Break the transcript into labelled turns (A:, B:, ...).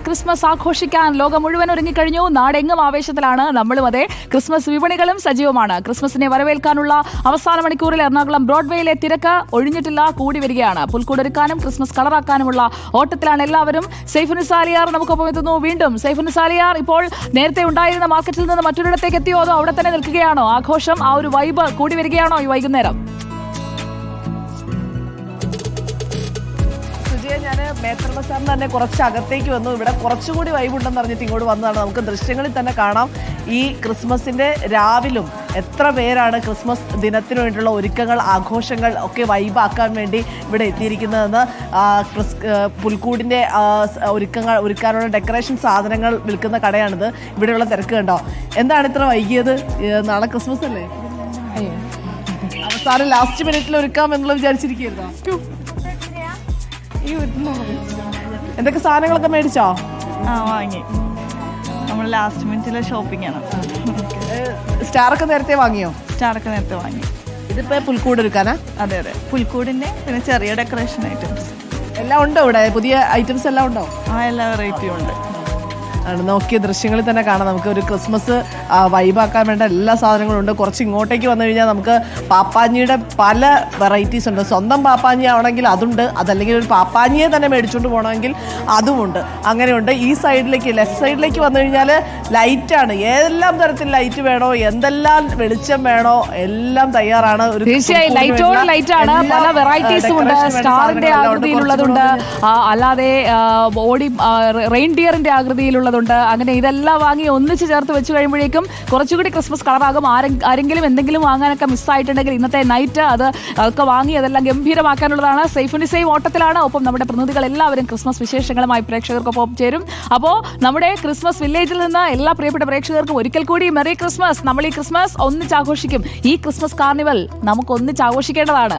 A: Christmas ആഘോഷിക്കാൻ ലോകം മുഴുവൻ ഒരുങ്ങിക്കഴിഞ്ഞു. നാടെങ്ങും ആവേശത്തിലാണ്. നമ്മളും അതെ. ക്രിസ്മസ് വിപണികളും സജീവമാണ്. ക്രിസ്മസിനെ വരവേൽക്കാനുള്ള അവസാന മണിക്കൂറിൽ എറണാകുളം ബ്രോഡ്വേയിലെ തിരക്ക് ഒഴിഞ്ഞിട്ടില്ല, കൂടി വരികയാണ്. പുൽക്കൂടൊരുക്കാനും ക്രിസ്മസ് കളറാക്കാനുമുള്ള ഓട്ടത്തിലാണ് എല്ലാവരും. സൈഫുനിസാലിയാർ നമുക്കൊപ്പം എത്തുന്നു. വീണ്ടും സൈഫുനിസാലിയാർ, ഇപ്പോൾ നേരത്തെ ഉണ്ടായിരുന്ന മാർക്കറ്റിൽ നിന്ന് മറ്റൊരിടത്തേക്ക് എത്തിയോ അതോ അവിടെ തന്നെ നിൽക്കുകയാണോ? ആഘോഷം, ആ ഒരു വൈബ് കൂടി വരികയാണോ ഈ വൈകുന്നേരം?
B: ഞാൻ മേത്തർ ബസാറിന് തന്നെ കുറച്ച് അകത്തേക്ക് വന്നു. ഇവിടെ കുറച്ചുകൂടി വൈബുണ്ടെന്ന് പറഞ്ഞിട്ട് ഇങ്ങോട്ട് വന്നതാണ്. നമുക്ക് ദൃശ്യങ്ങളിൽ തന്നെ കാണാം. ഈ ക്രിസ്മസിൻ്റെ രാവിലും എത്ര പേരാണ് ക്രിസ്മസ് ദിനത്തിന് വേണ്ടിയുള്ള ഒരുക്കങ്ങൾ, ആഘോഷങ്ങൾ ഒക്കെ വൈബാക്കാൻ വേണ്ടി ഇവിടെ എത്തിയിരിക്കുന്നതെന്ന്. പുൽക്കൂടിൻ്റെ ഒരുക്കാനുള്ള ഡെക്കറേഷൻ സാധനങ്ങൾ വിൽക്കുന്ന കടയാണിത്. ഇവിടെയുള്ള തിരക്ക് കണ്ടോ? എന്താണ് ഇത്ര വൈകിയത്? നാളെ ക്രിസ്മസ് അല്ലേ? അവസാനം ലാസ്റ്റ് മിനിറ്റിൽ ഒരുക്കാം എന്നുള്ളത് വിചാരിച്ചിരിക്കുകയായിരുന്നോ? എന്തൊക്കെ സാധനങ്ങളൊക്കെ മേടിച്ചോ?
C: വാങ്ങി. നമ്മൾ ലാസ്റ്റ് മിനിറ്റിലെ ഷോപ്പിംഗ് ആണ്.
B: സ്റ്റാറൊക്കെ നേരത്തെ വാങ്ങിയോ?
C: സ്റ്റാറൊക്കെ നേരത്തെ വാങ്ങി.
B: ഇതിപ്പോ പുൽക്കൂട് എടുക്കാനാ?
C: അതെ അതെ, പുൽക്കൂടിന്റെ പിന്നെ ചെറിയ ഡെക്കറേഷൻ ഐറ്റംസ്
B: എല്ലാം ഉണ്ടോ ഇവിടെ? പുതിയ ഐറ്റംസ് എല്ലാം ഉണ്ടോ?
C: എല്ലാ വെറൈറ്റിയും ഉണ്ട്.
B: നോക്കിയ ദൃശ്യങ്ങളിൽ തന്നെ കാണാം. നമുക്ക് ഒരു ക്രിസ്മസ് വൈബാക്കാൻ വേണ്ട എല്ലാ സാധനങ്ങളും ഉണ്ട്. കുറച്ച് ഇങ്ങോട്ടേക്ക് വന്നു കഴിഞ്ഞാൽ നമുക്ക് പാപ്പാഞ്ഞിയുടെ പല വെറൈറ്റീസ് ഉണ്ട്. സ്വന്തം പാപ്പാഞ്ഞി ആവണമെങ്കിൽ അതുണ്ട്, അതല്ലെങ്കിൽ ഒരു പാപ്പാഞ്ഞിയെ തന്നെ മേടിച്ചുകൊണ്ട് പോകണമെങ്കിൽ അതുമുണ്ട്. അങ്ങനെയുണ്ട്. ഈ സൈഡിലേക്ക്, ലെഫ്റ്റ് സൈഡിലേക്ക് വന്നു കഴിഞ്ഞാൽ ലൈറ്റാണ്. ഏതെല്ലാം തരത്തിൽ ലൈറ്റ് വേണോ, എന്തെല്ലാം വെളിച്ചം വേണോ, എല്ലാം തയ്യാറാണ്.
A: തീർച്ചയായും ലൈറ്റോട് ലൈറ്റാണ്. പല വെറൈറ്റീസും ഉണ്ട്. സ്റ്റാറിന്റെ ആകൃതിയിലുള്ളതുണ്ട്, അല്ലാതെ റെയിൻഡിയറിന്റെ ആകൃതിയിലുള്ളതുണ്ട്. അങ്ങനെ ഇതെല്ലാം വാങ്ങി ഒന്നിച്ച് ചേർത്ത് വെച്ച് കഴിയുമ്പോഴേക്കും കുറച്ചുകൂടി ക്രിസ്മസ് കളറാകും. ആരെങ്കിലും എന്തെങ്കിലും വാങ്ങാനൊക്കെ മിസ്സായിട്ടുണ്ടെങ്കിൽ ഇന്നത്തെ നൈറ്റ് അതൊക്കെ വാങ്ങി അതെല്ലാം ഗംഭീരമാക്കാനുള്ളതാണ്. സൈഫുനിസയും ഓട്ടത്തിലാണ്. ഒപ്പം നമ്മുടെ പ്രതിനിധികൾ എല്ലാവരും ക്രിസ്മസ് വിശേഷങ്ങളുമായി പ്രേക്ഷകർക്കൊപ്പം ചേരും. അപ്പോൾ നമ്മുടെ ക്രിസ്മസ് വില്ലേജിൽ നിന്ന് എല്ലാ പ്രിയപ്പെട്ട പ്രേക്ഷകർക്കും ഒരിക്കൽ കൂടി മെറി ക്രിസ്മസ്. നമ്മൾ ഈ ക്രിസ്മസ് ഒന്നിച്ച് ആഘോഷിക്കും. ഈ ക്രിസ്മസ് കാർണിവൽ നമുക്ക് ഒന്നിച്ച് ആഘോഷിക്കേണ്ടതാണ്.